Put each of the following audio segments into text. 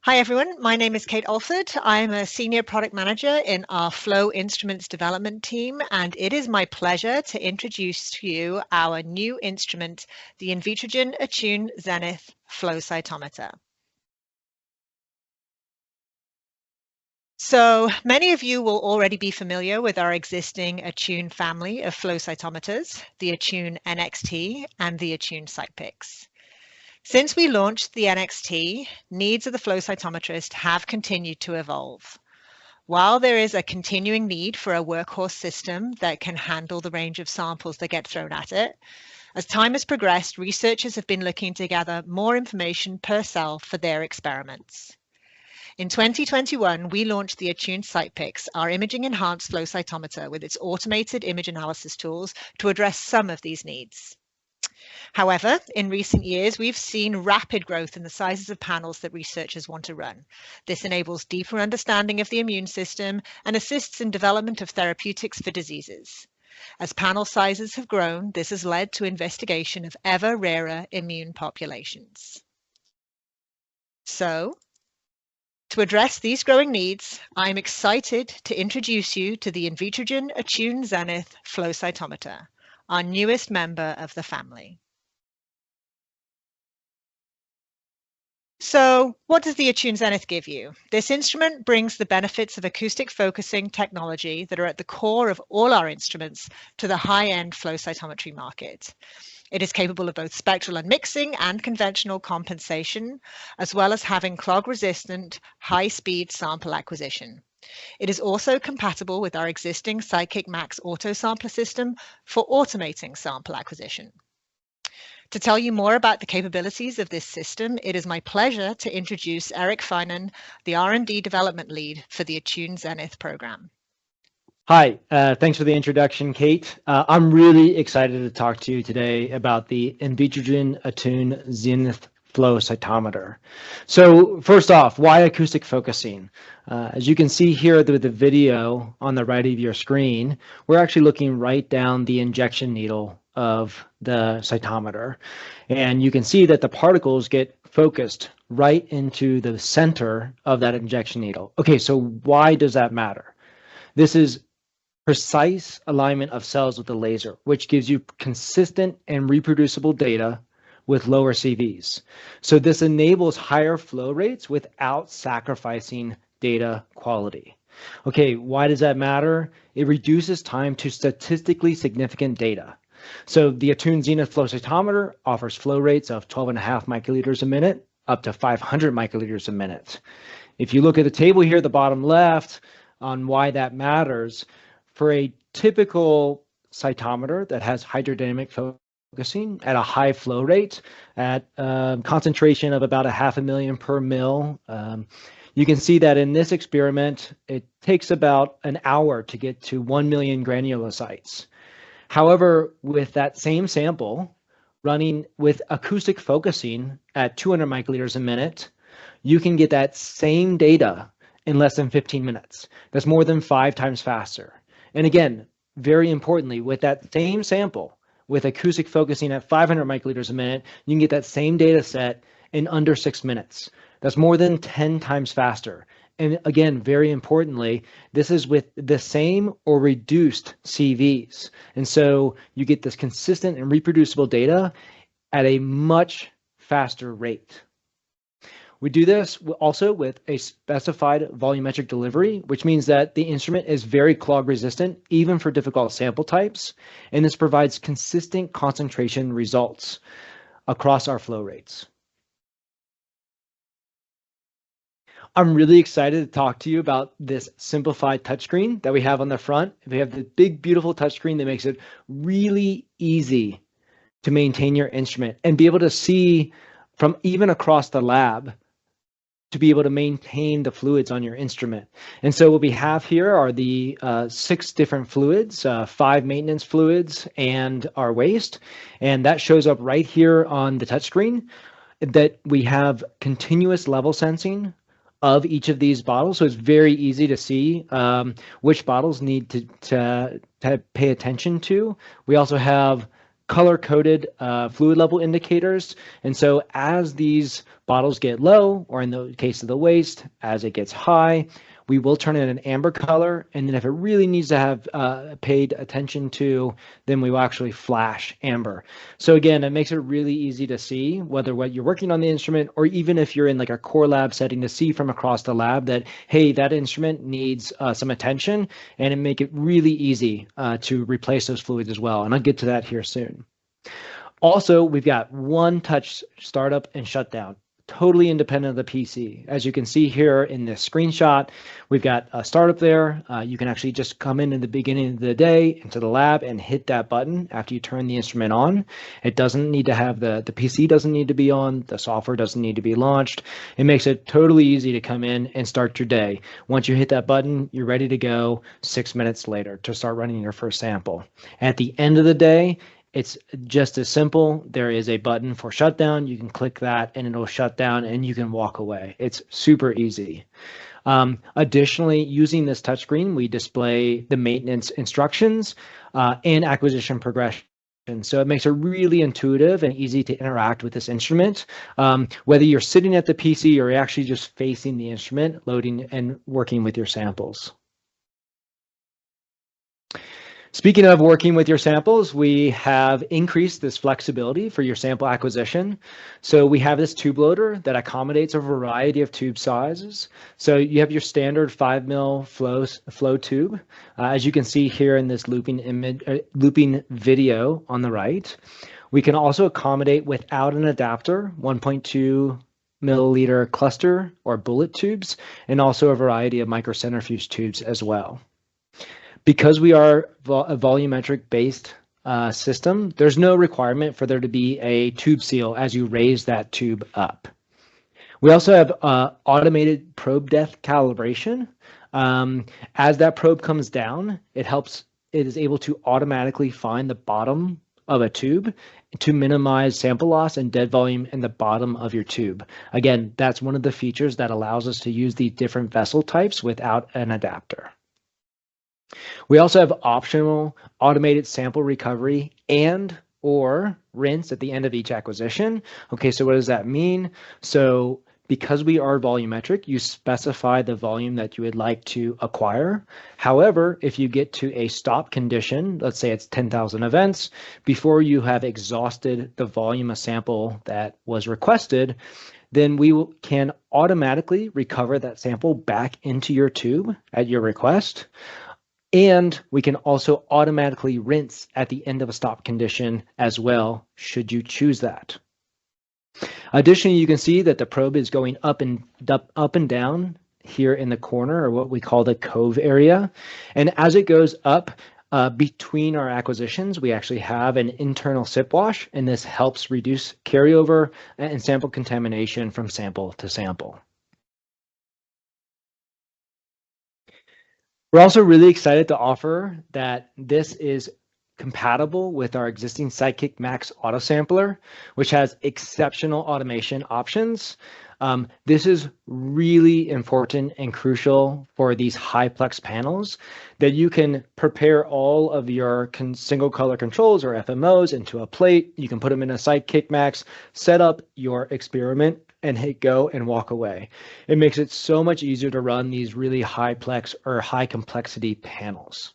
Hi everyone, my name is Kate Alford. I'm a Senior Product Manager in our Flow Instruments Development team, and it is my pleasure to introduce to you our new instrument, the Invitrogen Attune Xenith Flow Cytometer. So many of you will already be familiar with our existing Attune family of flow cytometers, the Attune NXT and the Attune Cytopix. Since we launched the NXT, needs of the flow cytometrist have continued to evolve. While there is a continuing need for a workhorse system that can handle the range of samples that get thrown at it, as time has progressed, researchers have been looking to gather more information per cell for their experiments. In 2021, we launched the Attune Cytopix, our imaging-enhanced flow cytometer with its automated image analysis tools to address some of these needs. However, in recent years, we've seen rapid growth in the sizes of panels that researchers want to run. This enables deeper understanding of the immune system and assists in development of therapeutics for diseases. As panel sizes have grown, this has led to investigation of ever rarer immune populations. So, to address these growing needs, I'm excited to introduce you to the Invitrogen Attune Xenith Flow Cytometer, our newest member of the family. So what does the Attune Xenith give you? This instrument brings the benefits of acoustic focusing technology that are at the core of all our instruments to the high-end flow cytometry market. It is capable of both spectral unmixing and conventional compensation, as well as having clog-resistant, high-speed sample acquisition. It is also compatible with our existing Sidekick Max auto sampler system for automating sample acquisition. To tell you more about the capabilities of this system, it is my pleasure to introduce Eric Finan, the R&D development lead for the Attune Xenith program. Hi, thanks for the introduction, Kate. I'm really excited to talk to you today about the Invitrogen Attune Xenith Flow Cytometer. So first off, why acoustic focusing? As you can see here with the video on the right of your screen, we're actually looking right down the injection needle of the cytometer. And you can see that the particles get focused right into the center of that injection needle. Okay, so why does that matter? This is precise alignment of cells with the laser, which gives you consistent and reproducible data with lower CVs. So this enables higher flow rates without sacrificing data quality. Okay, why does that matter? It reduces time to statistically significant data. So the Attune Xenith Flow Cytometer offers flow rates of 12.5 microliters a minute up to 500 microliters a minute. If you look at the table here at the bottom left on why that matters, for a typical cytometer that has hydrodynamic focusing at a high flow rate at concentration of about 0.5 million per mil, you can see that in this experiment, it takes about an hour to get to 1 million granulocytes. However, with that same sample running with acoustic focusing at 200 microliters a minute, you can get that same data in less than 15 minutes. That's more than 5 times faster. And again, very importantly, with that same sample, with acoustic focusing at 500 microliters a minute, you can get that same data set in under 6 minutes. That's more than 10 times faster. And again, very importantly, this is with the same or reduced CVs. And so you get this consistent and reproducible data at a much faster rate. We do this also with a specified volumetric delivery, which means that the instrument is very clog resistant, even for difficult sample types. And this provides consistent concentration results across our flow rates. I'm really excited to talk to you about this simplified touchscreen that we have on the front. We have the big, beautiful touchscreen that makes it really easy to maintain your instrument and be able to see from even across the lab to be able to maintain the fluids on your instrument. And so what we have here are the 6 different fluids, 5 maintenance fluids and our waste. And that shows up right here on the touchscreen that we have continuous level sensing of each of these bottles. So it's very easy to see which bottles need to pay attention to. We also have color-coded fluid level indicators. And so as these bottles get low, or in the case of the waste, as it gets high, we will turn it an amber color. And then if it really needs to have paid attention to, then we will actually flash amber. So again, it makes it really easy to see whether what you're working on the instrument, or even if you're in like a core lab setting, to see from across the lab that, hey, that instrument needs some attention, and it make it really easy to replace those fluids as well. And I'll get to that here soon. Also, we've got one touch startup and shutdown, totally independent of the PC. As you can see here in this screenshot, we've got a startup there. You can actually just come in the beginning of the day into the lab and hit that button after you turn the instrument on. It doesn't need to have the PC doesn't need to be on, the software doesn't need to be launched. It makes it totally easy to come in and start your day. Once you hit that button, you're ready to go 6 minutes later to start running your first sample. At the end of the day, it's just as simple. There is a button for shutdown. You can click that and it'll shut down and you can walk away. It's super easy. Additionally, using this touchscreen, we display the maintenance instructions and acquisition progression. So it makes it really intuitive and easy to interact with this instrument, whether you're sitting at the PC or you're actually just facing the instrument, loading and working with your samples. Speaking of working with your samples, we have increased this flexibility for your sample acquisition. So we have this tube loader that accommodates a variety of tube sizes. So you have your standard 5 mil flow tube, as you can see here in this looping video on the right. We can also accommodate without an adapter, 1.2 milliliter cluster or bullet tubes, and also a variety of microcentrifuge tubes as well. Because we are a volumetric based system, there's no requirement for there to be a tube seal as you raise that tube up. We also have automated probe depth calibration. As that probe comes down, it is able to automatically find the bottom of a tube to minimize sample loss and dead volume in the bottom of your tube. Again, that's one of the features that allows us to use these different vessel types without an adapter. We also have optional automated sample recovery and or rinse at the end of each acquisition. Okay, so what does that mean? So because we are volumetric, you specify the volume that you would like to acquire. However, if you get to a stop condition, let's say it's 10,000 events, before you have exhausted the volume of sample that was requested, then we can automatically recover that sample back into your tube at your request. And we can also automatically rinse at the end of a stop condition as well, should you choose that. Additionally, you can see that the probe is going up and down here in the corner, or what we call the cove area. And as it goes up between our acquisitions, we actually have an internal sip wash, and this helps reduce carryover and sample contamination from sample to sample. We're also really excited to offer that this is compatible with our existing Sidekick Max auto sampler, which has exceptional automation options. This is really important and crucial for these high-plex panels, that you can prepare all of your single color controls or FMOs into a plate. You can put them in a Sidekick Max, set up your experiment, and hit go and walk away. It makes it so much easier to run these really high-plex or high-complexity panels.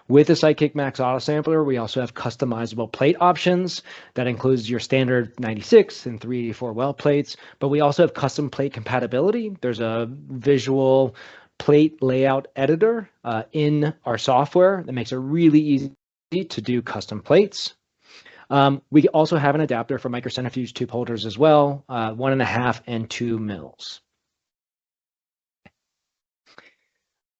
With the Sidekick Max Auto Sampler, we also have customizable plate options. That includes your standard 96 and 384 well plates, but we also have custom plate compatibility. There's a visual plate layout editor in our software that makes it really easy to do custom plates. We also have an adapter for microcentrifuge tube holders as well, 1.5 and 2 mils.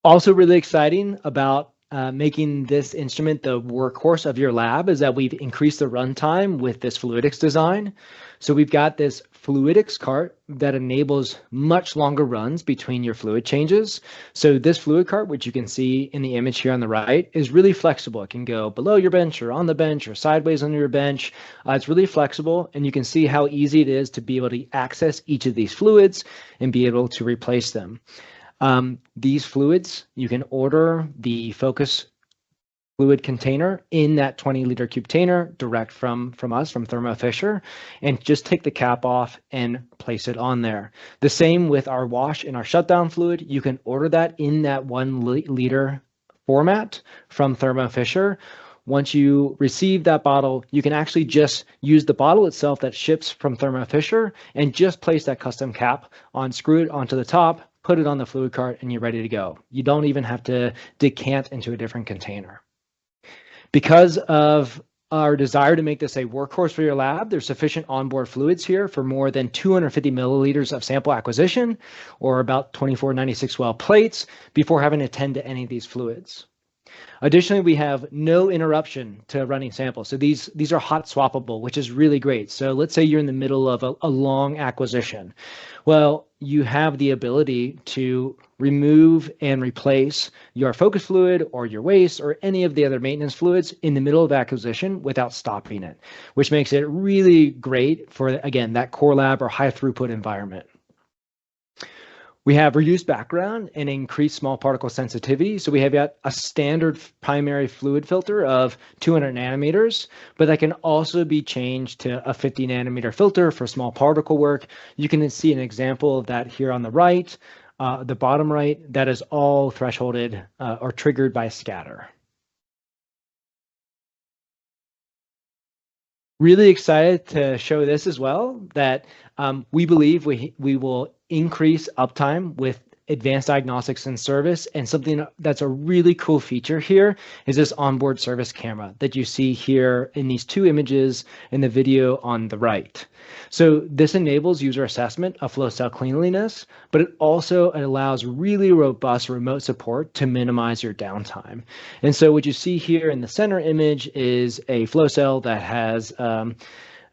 Also really exciting about making this instrument the workhorse of your lab is that we've increased the runtime with this fluidics design. So we've got this fluidics cart that enables much longer runs between your fluid changes. So this fluid cart, which you can see in the image here on the right, is really flexible. It can go below your bench or on the bench or sideways on your bench. It's really flexible, and you can see how easy it is to be able to access each of these fluids and be able to replace them. These fluids, you can order the focus fluid container in that 20-liter container direct from us, from Thermo Fisher, and just take the cap off and place it on there. The same with our wash and our shutdown fluid. You can order that in that 1 liter format from Thermo Fisher. Once you receive that bottle, you can actually just use the bottle itself that ships from Thermo Fisher and just place that custom cap on, screw it onto the top, put it on the fluid cart, and you're ready to go. You don't even have to decant into a different container. Because of our desire to make this a workhorse for your lab, there's sufficient onboard fluids here for more than 250 milliliters of sample acquisition, or about 2496 well plates, before having to tend to any of these fluids. Additionally, we have no interruption to running samples. So these are hot swappable, which is really great. So let's say you're in the middle of a long acquisition. Well, you have the ability to remove and replace your focus fluid or your waste or any of the other maintenance fluids in the middle of acquisition without stopping it, which makes it really great for, again, that core lab or high throughput environment. We have reduced background and increased small particle sensitivity. So we have got a standard primary fluid filter of 200 nanometers, but that can also be changed to a 50 nanometer filter for small particle work. You can see an example of that here on the right, the bottom right, that is all thresholded or triggered by scatter. Really excited to show this as well, that we believe we will increase uptime with advanced diagnostics and service. And something that's a really cool feature here is this onboard service camera that you see here in these two images in the video on the right. So this enables user assessment of flow cell cleanliness, but it also allows really robust remote support to minimize your downtime. And so what you see here in the center image is a flow cell that has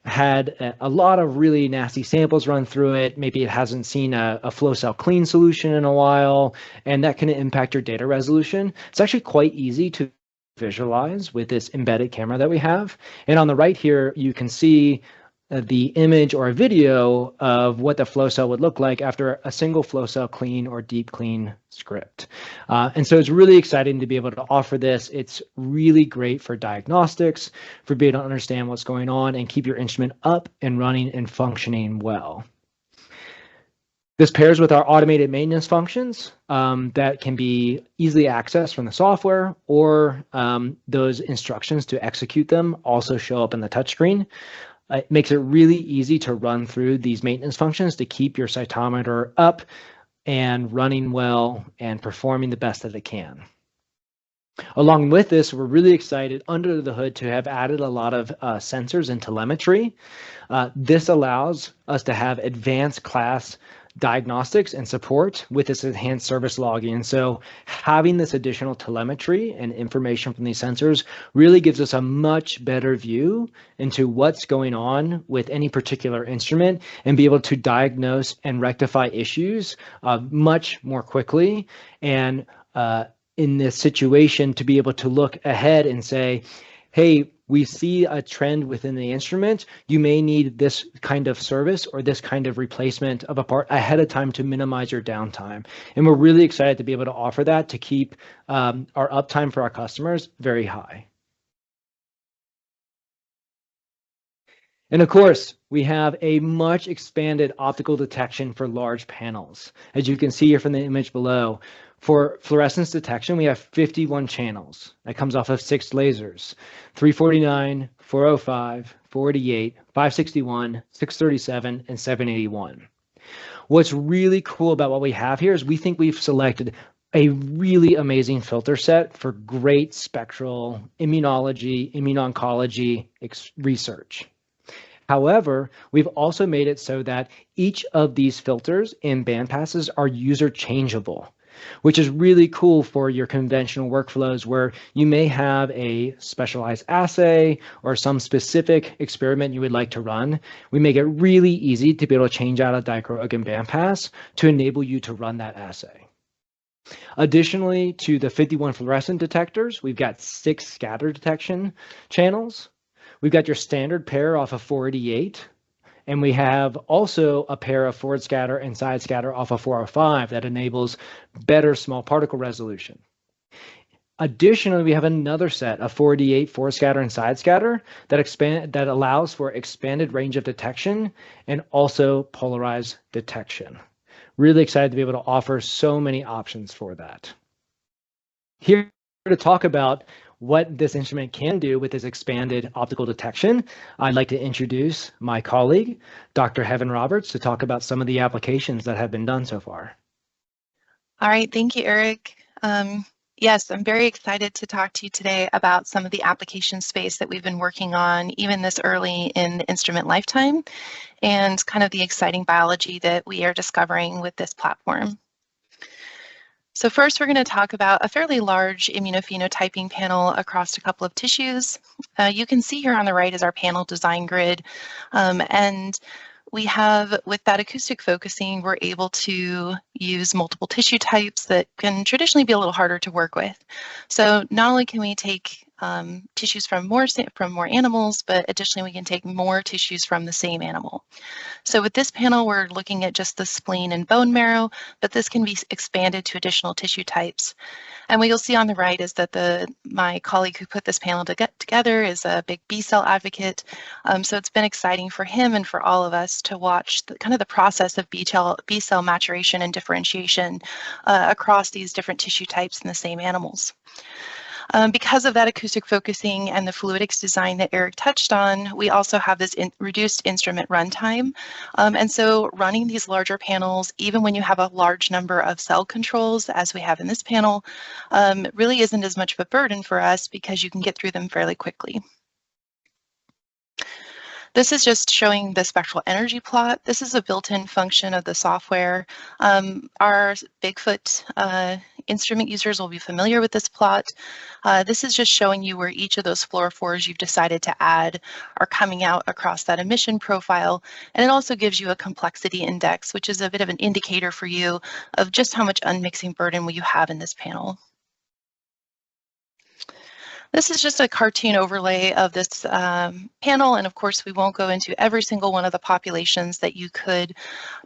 had a lot of really nasty samples run through it. Maybe it hasn't seen a flow cell clean solution in a while, and that can impact your data resolution. It's actually quite easy to visualize with this embedded camera that we have. And on the right here, you can see the image or a video of what the flow cell would look like after a single flow cell clean or deep clean script. And so it's really exciting to be able to offer this. It's really great for diagnostics, for being able to understand what's going on and keep your instrument up and running and functioning well. This pairs with our automated maintenance functions that can be easily accessed from the software, or those instructions to execute them also show up in the touchscreen. It makes it really easy to run through these maintenance functions to keep your cytometer up and running well and performing the best that it can. Along with this, we're really excited under the hood to have added a lot of sensors and telemetry. This allows us to have advanced class diagnostics and support with this enhanced service logging. And so having this additional telemetry and information from these sensors really gives us a much better view into what's going on with any particular instrument and be able to diagnose and rectify issues much more quickly. And in this situation, to be able to look ahead and say, hey, we see a trend within the instrument, you may need this kind of service or this kind of replacement of a part ahead of time to minimize your downtime. And we're really excited to be able to offer that to keep our uptime for our customers very high. And of course, we have a much expanded optical detection for large panels. As you can see here from the image below, for fluorescence detection, we have 51 channels. That comes off of 6 lasers, 349, 405, 488, 561, 637, and 781. What's really cool about what we have here is we think we've selected a really amazing filter set for great spectral immunology, immuno-oncology research. However, we've also made it so that each of these filters and bandpasses are user changeable, which is really cool for your conventional workflows where you may have a specialized assay or some specific experiment you would like to run. We make it really easy to be able to change out a dichroic bandpass to enable you to run that assay. Additionally, to the 51 fluorescent detectors, we've got 6 scatter detection channels. We've got your standard pair off of 488. And we have also a pair of forward scatter and side scatter off of 405 that enables better small particle resolution. Additionally, we have another set of 4D8 forescatter and side scatter that allows for expanded range of detection and also polarized detection. Really excited to be able to offer so many options for that. Here to talk about what this instrument can do with this expanded optical detection, I'd like to introduce my colleague, Dr. Heaven Roberts, to talk about some of the applications that have been done so far. All right, thank you, Eric. Yes, I'm very excited to talk to you today about some of the application space that we've been working on even this early in the instrument lifetime and kind of the exciting biology that we are discovering with this platform. So first, we're going to talk about a fairly large immunophenotyping panel across a couple of tissues. You can see here on the right is our panel design grid, and we have, with that acoustic focusing, we're able to use multiple tissue types that can traditionally be a little harder to work with. So not only can we take tissues from more animals, but additionally we can take more tissues from the same animal. So with this panel, we're looking at just the spleen and bone marrow, but this can be expanded to additional tissue types. And what you'll see on the right is that my colleague who put this panel together is a big B cell advocate. So it's been exciting for him and for all of us to watch the process of B cell maturation and differentiation across these different tissue types in the same animals. Because of that acoustic focusing and the fluidics design that Eric touched on, we also have this reduced instrument runtime. And so running these larger panels, even when you have a large number of cell controls, as we have in this panel, really isn't as much of a burden for us because you can get through them fairly quickly. This is just showing the spectral energy plot. This is a built-in function of the software. Our Bigfoot instrument users will be familiar with this plot. This is just showing you where each of those fluorophores you've decided to add are coming out across that emission profile. And it also gives you a complexity index, which is a bit of an indicator for you of just how much unmixing burden will you have in this panel. This is just a cartoon overlay of this panel, and of course we won't go into every single one of the populations that you could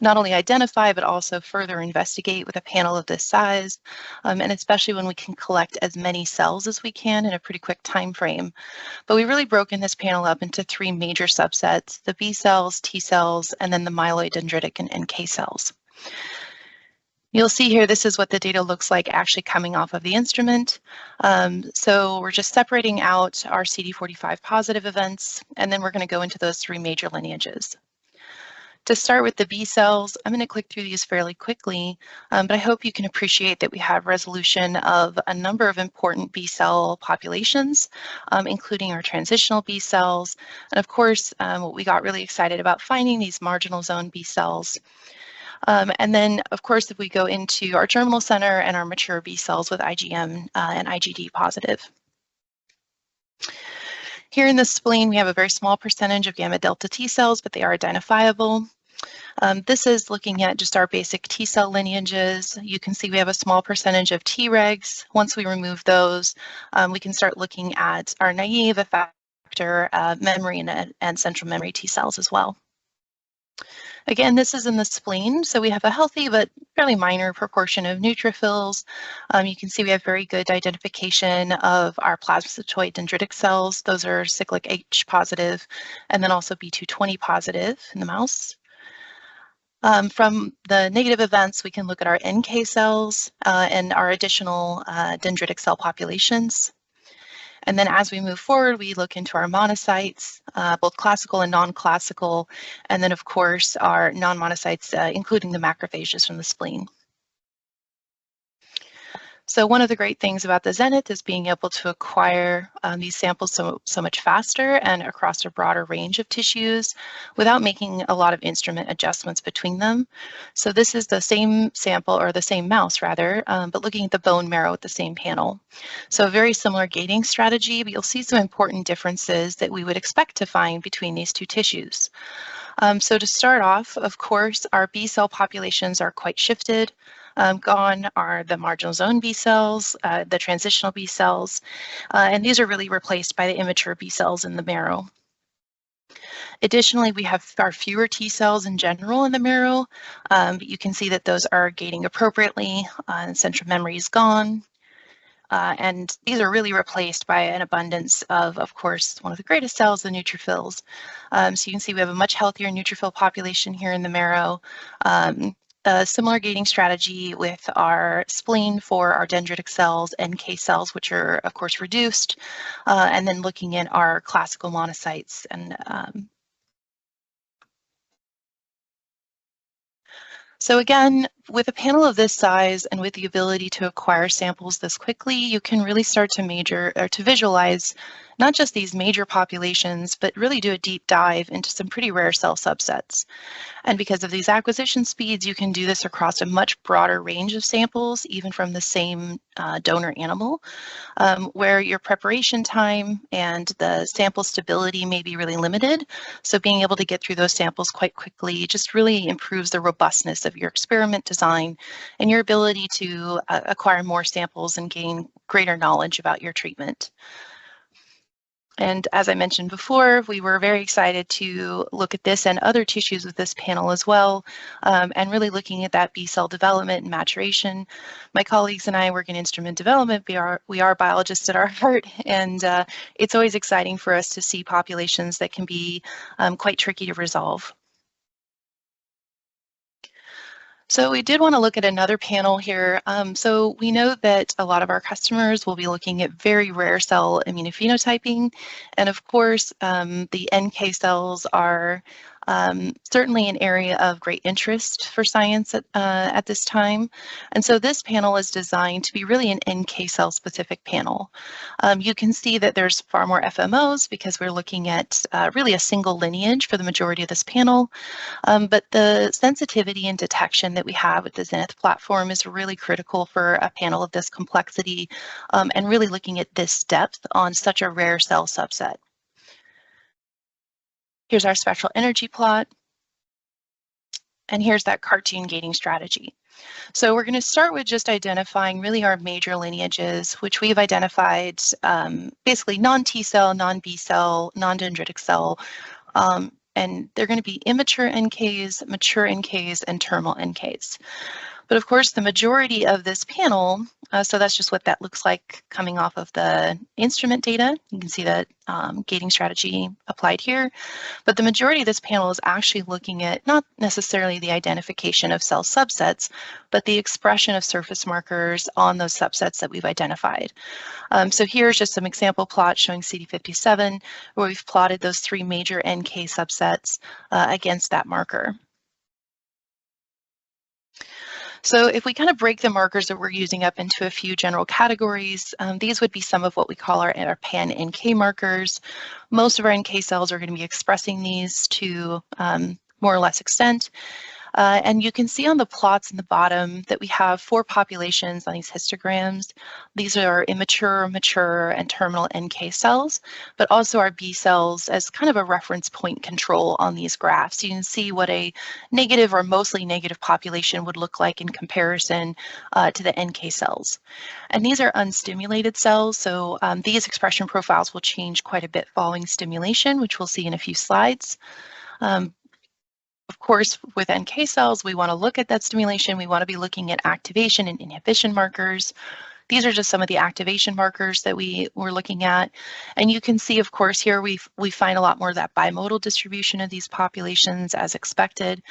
not only identify but also further investigate with a panel of this size, and especially when we can collect as many cells as we can in a pretty quick time frame. But we've really broken this panel up into three major subsets: the B cells, T cells, and then the myeloid dendritic and NK cells. You'll see here, this is what the data looks like actually coming off of the instrument. So we're just separating out our CD45 positive events, and then we're going to go into those three major lineages. To start with the B cells, I'm going to click through these fairly quickly, but I hope you can appreciate that we have resolution of a number of important B cell populations, including our transitional B cells. And of course, we got really excited about finding these marginal zone B cells. And then, of course, if we go into our germinal center and our mature B cells with IgM and IgD positive. Here in the spleen, we have a very small percentage of gamma delta T cells, but they are identifiable. This is looking at just our basic T cell lineages. You can see we have a small percentage of Tregs. Once we remove those, we can start looking at our naive, effector, memory, and central memory T cells as well. Again, this is in the spleen, so we have a healthy but fairly minor proportion of neutrophils. You can see we have very good identification of our plasmacytoid dendritic cells. Those are cyclic H positive, and then also B220 positive in the mouse. From the negative events, we can look at our NK cells and our additional dendritic cell populations. And then as we move forward, we look into our monocytes, both classical and non-classical, and then of course our non-monocytes, including the macrophages from the spleen. So one of the great things about the Zenith is being able to acquire these samples so much faster and across a broader range of tissues without making a lot of instrument adjustments between them. So this is the same sample, or the same mouse rather, but looking at the bone marrow with the same panel. So a very similar gating strategy, but you'll see some important differences that we would expect to find between these two tissues. So to start off, of course, our B cell populations are quite shifted. Gone are the marginal zone B cells, the transitional B cells, and these are really replaced by the immature B cells in the marrow. Additionally, we have far fewer T cells in general in the marrow, but you can see that those are gating appropriately, and central memory is gone. And these are really replaced by an abundance of course, one of the greatest cells, the neutrophils. So you can see we have a much healthier neutrophil population here in the marrow. A similar gating strategy with our spleen for our dendritic cells, NK cells, which are of course reduced, and then looking at our classical monocytes. And so again, with a panel of this size and with the ability to acquire samples this quickly, you can really start to visualize not just these major populations, but really do a deep dive into some pretty rare cell subsets. And because of these acquisition speeds, you can do this across a much broader range of samples, even from the same donor animal, where your preparation time and the sample stability may be really limited. So being able to get through those samples quite quickly just really improves the robustness of your experiment design and your ability to acquire more samples and gain greater knowledge about your treatment. And as I mentioned before, we were very excited to look at this and other tissues with this panel as well, and really looking at that B cell development and maturation. My colleagues and I work in instrument development. We are biologists at our heart, and it's always exciting for us to see populations that can be quite tricky to resolve. So we did want to look at another panel here. So we know that a lot of our customers will be looking at very rare cell immunophenotyping. And of course, the NK cells are certainly an area of great interest for science at this time. And so this panel is designed to be really an NK cell specific panel. You can see that there's far more FMOs because we're looking at really a single lineage for the majority of this panel. But the sensitivity and detection that we have with the Zenith platform is really critical for a panel of this complexity, and really looking at this depth on such a rare cell subset. Here's our spectral energy plot. And here's that cartoon gating strategy. So we're going to start with just identifying really our major lineages, which we've identified basically non-T cell, non-B cell, non-dendritic cell, and they're going to be immature NKs, mature NKs, and terminal NKs. But of course, the majority of this panel, so that's just what that looks like coming off of the instrument data. You can see that gating strategy applied here. But the majority of this panel is actually looking at not necessarily the identification of cell subsets, but the expression of surface markers on those subsets that we've identified. So here's just some example plots showing CD57, where we've plotted those 3 major NK subsets against that marker. So if we kind of break the markers that we're using up into a few general categories, these would be some of what we call our pan-NK markers. Most of our NK cells are going to be expressing these to more or less extent. And you can see on the plots in the bottom that we have 4 populations on these histograms. These are immature, mature, and terminal NK cells, but also our B cells as kind of a reference point control on these graphs. You can see what a negative or mostly negative population would look like in comparison to the NK cells. And these are unstimulated cells, so these expression profiles will change quite a bit following stimulation, which we'll see in a few slides. Of course, with NK cells, we want to look at that stimulation. We want to be looking at activation and inhibition markers. These are just some of the activation markers that we're looking at. And you can see, of course, here we find a lot more of that bimodal distribution of these populations as expected.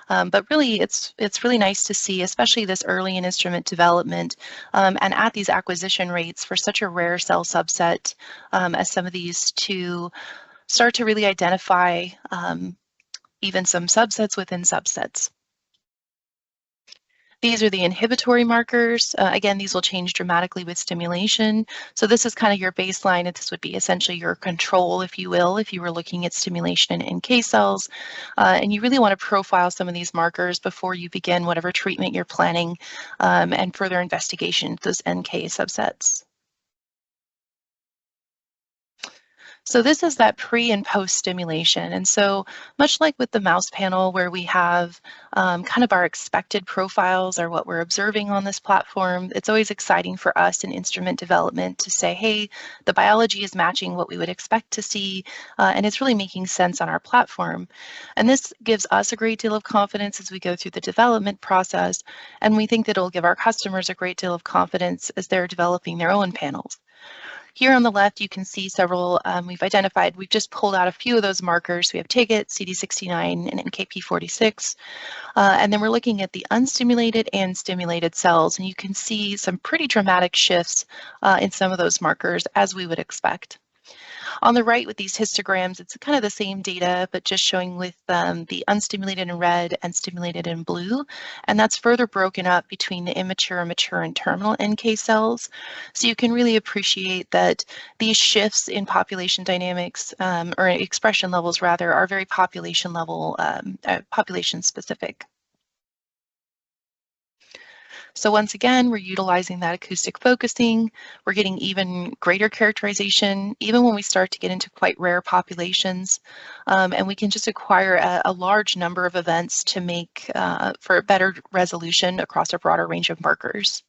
But really, it's really nice to see, especially this early in instrument development and at these acquisition rates for such a rare cell subset as some of these to start to really identify even some subsets within subsets. These are the inhibitory markers. Again, these will change dramatically with stimulation. So this is kind of your baseline, and this would be essentially your control, if you will, if you were looking at stimulation in NK cells. And you really want to profile some of these markers before you begin whatever treatment you're planning and further investigation of those NK subsets. So this is that pre and post stimulation. And so much like with the mouse panel where we have kind of our expected profiles or what we're observing on this platform, it's always exciting for us in instrument development to say, hey, the biology is matching what we would expect to see, and it's really making sense on our platform. And this gives us a great deal of confidence as we go through the development process, and we think that it'll give our customers a great deal of confidence as they're developing their own panels. Here on the left, you can see several we've just pulled out a few of those markers. We have TIGIT, CD69, and NKP46. And then we're looking at the unstimulated and stimulated cells, and you can see some pretty dramatic shifts in some of those markers as we would expect. On the right with these histograms, it's kind of the same data, but just showing with the unstimulated in red and stimulated in blue. And that's further broken up between the immature, mature, and terminal NK cells. So you can really appreciate that these shifts in population dynamics, or expression levels rather, are very population level, population specific. So once again, we're utilizing that acoustic focusing. We're getting even greater characterization, even when we start to get into quite rare populations. And we can just acquire a large number of events to make for a better resolution across a broader range of markers.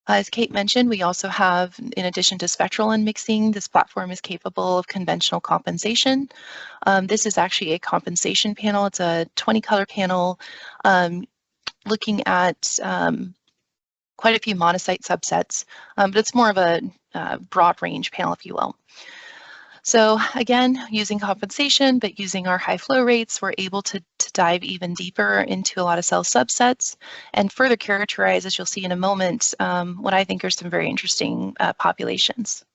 As Kate mentioned, we also have, in addition to spectral unmixing, this platform is capable of conventional compensation. This is actually a compensation panel. It's a 20-color panel looking at quite a few monocyte subsets, but it's more of a broad range panel, if you will. So again, using compensation, but using our high flow rates, we're able to dive even deeper into a lot of cell subsets and further characterize, as you'll see in a moment, what I think are some very interesting populations.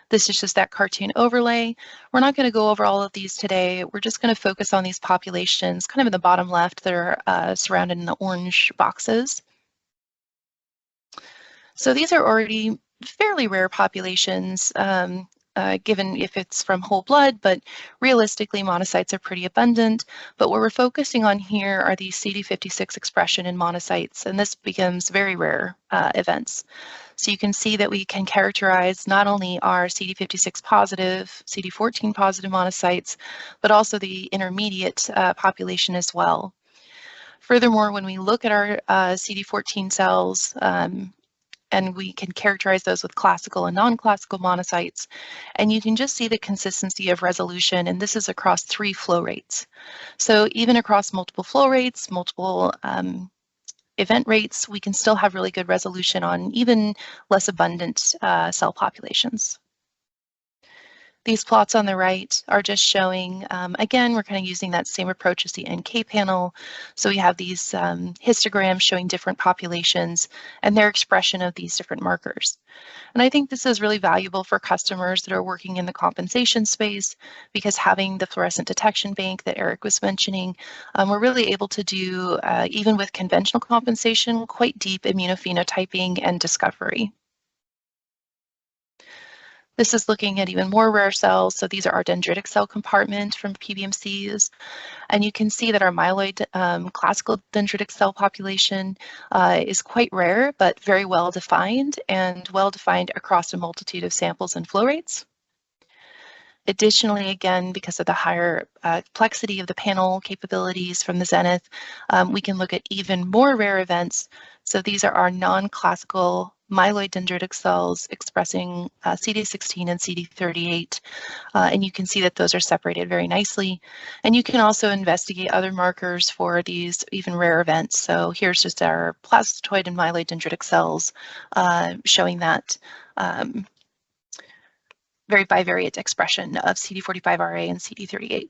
This is just that cartoon overlay. We're not going to go over all of these today. We're just going to focus on these populations kind of in the bottom left that are surrounded in the orange boxes. So these are already fairly rare populations, given if it's from whole blood, but realistically monocytes are pretty abundant. But what we're focusing on here are these CD56 expression in monocytes, and this becomes very rare events. So you can see that we can characterize not only our CD56 positive, CD14 positive monocytes, but also the intermediate population as well. Furthermore, when we look at our CD14 cells, and we can characterize those with classical and non-classical monocytes. And you can just see the consistency of resolution, and this is across 3 flow rates. So even across multiple flow rates, multiple event rates, we can still have really good resolution on even less abundant cell populations. These plots on the right are just showing, again, we're kind of using that same approach as the NK panel. So we have these histograms showing different populations and their expression of these different markers. And I think this is really valuable for customers that are working in the compensation space, because having the fluorescent detection bank that Eric was mentioning, we're really able to do, even with conventional compensation, quite deep immunophenotyping and discovery. This is looking at even more rare cells. So these are our dendritic cell compartment from PBMCs. And you can see that our myeloid classical dendritic cell population is quite rare, but very well defined and well defined across a multitude of samples and flow rates. Additionally, again, because of the higher complexity of the panel capabilities from the Zenith, we can look at even more rare events. So these are our non-classical myeloid dendritic cells expressing CD16 and CD38, and you can see that those are separated very nicely. And you can also investigate other markers for these even rare events. So here's just our plastoid and myeloid dendritic cells showing that very bivariate expression of CD45RA and CD38.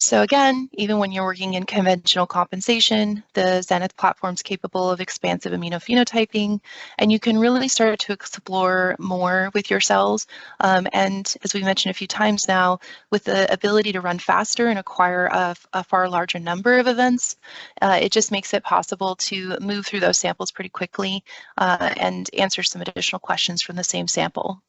So again, even when you're working in conventional compensation, the Zenith platform is capable of expansive immunophenotyping, and you can really start to explore more with your cells. And as we mentioned a few times now, with the ability to run faster and acquire a far larger number of events, it just makes it possible to move through those samples pretty quickly and answer some additional questions from the same sample.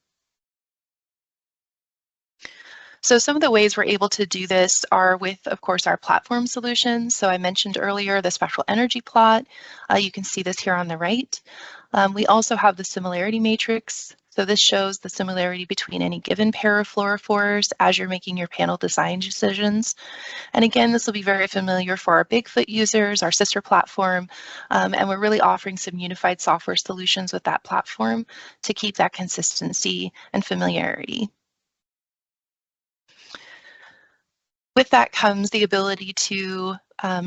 So some of the ways we're able to do this are with, of course, our platform solutions. So I mentioned earlier the spectral energy plot. You can see this here on the right. We also have the similarity matrix. So this shows the similarity between any given pair of fluorophores as you're making your panel design decisions. And again, this will be very familiar for our Bigfoot users, our sister platform, and we're really offering some unified software solutions with that platform to keep that consistency and familiarity. With that comes the ability to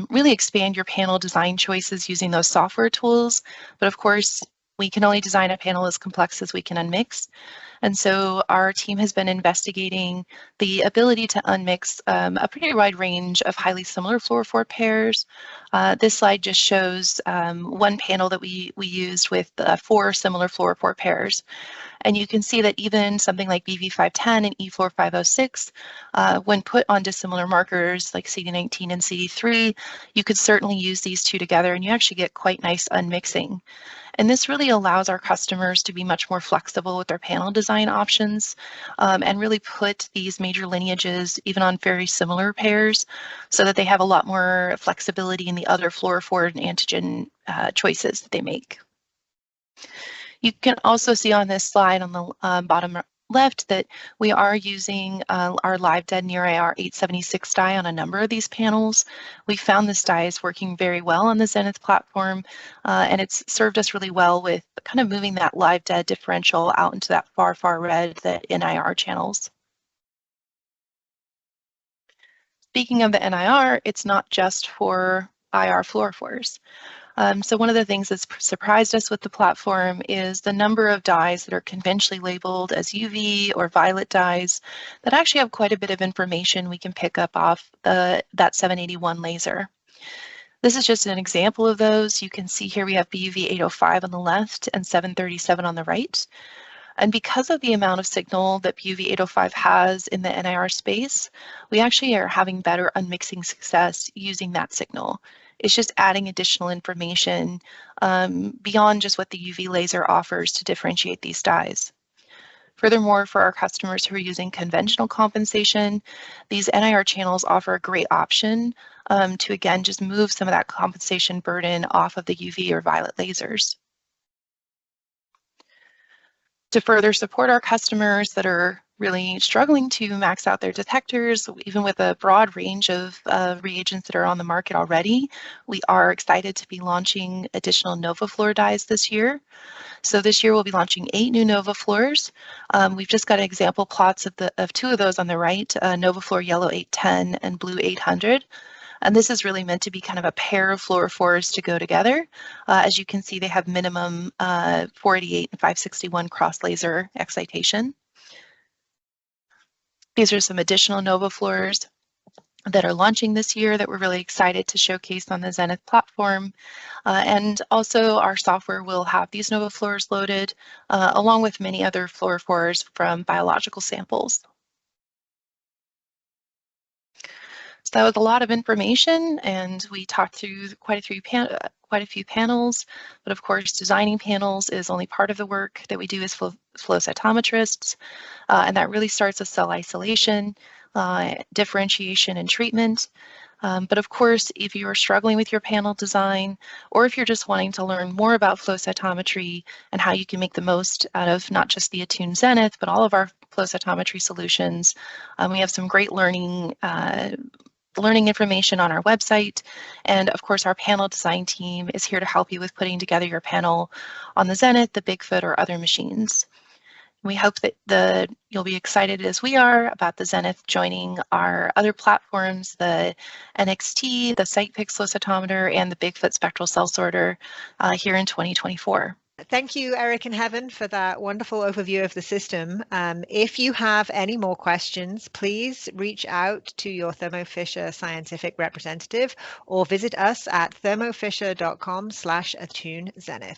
really expand your panel design choices using those software tools. But of course, we can only design a panel as complex as we can unmix. And so our team has been investigating the ability to unmix a pretty wide range of highly similar fluorophore pairs. This slide just shows one panel that we used with 4 similar fluorophore pairs. And you can see that even something like BV510 and E4506, when put on dissimilar markers like CD19 and CD3, you could certainly use these two together and you actually get quite nice unmixing. And this really allows our customers to be much more flexible with their panel design options and really put these major lineages even on very similar pairs so that they have a lot more flexibility in the other fluorophore and antigen choices that they make. You can also see on this slide on the bottom left that we are using our live dead near IR 876 dye on a number of these panels. We found this dye is working very well on the Zenith platform, and it's served us really well with kind of moving that live dead differential out into that far, far red that NIR channels. Speaking of the NIR, it's not just for IR fluorophores. So one of the things that's surprised us with the platform is the number of dyes that are conventionally labeled as UV or violet dyes that actually have quite a bit of information we can pick up off that 781 laser. This is just an example of those. You can see here we have BUV 805 on the left and 737 on the right. And because of the amount of signal that BUV 805 has in the NIR space, we actually are having better unmixing success using that signal. It's just adding additional information beyond just what the UV laser offers to differentiate these dyes. Furthermore, for our customers who are using conventional compensation, these NIR channels offer a great option to, again, just move some of that compensation burden off of the UV or violet lasers. To further support our customers that are really struggling to max out their detectors, even with a broad range of reagents that are on the market already, we are excited to be launching additional NovaFluor dyes this year. So this year we'll be launching 8 new NovaFluors. We've just got example plots of 2 of those on the right, NovaFluor Yellow 810 and Blue 800. And this is really meant to be kind of a pair of fluorophores to go together. As you can see, they have minimum 488 and 561 cross laser excitation. These are some additional NovaFluors that are launching this year that we're really excited to showcase on the Zenith platform. And also our software will have these NovaFluors loaded along with many other fluorophores from biological samples. So that was a lot of information, and we talked through quite a few panels. But of course, designing panels is only part of the work that we do as flow cytometrists, and that really starts with cell isolation, differentiation, and treatment. But of course, if you are struggling with your panel design, or if you're just wanting to learn more about flow cytometry and how you can make the most out of not just the Attune Xenith, but all of our flow cytometry solutions, we have some great learning information on our website. And of course, our panel design team is here to help you with putting together your panel on the Zenith, the Bigfoot, or other machines. We hope that you'll be excited as we are about the Zenith joining our other platforms, the NXT, the CytPix Flow Cytometer, and the Bigfoot Spectral Cell Sorter here in 2024. Thank you, Eric and Heaven, for that wonderful overview of the system. If you have any more questions, please reach out to your Thermo Fisher scientific representative or visit us at thermofisher.com/Attune Xenith.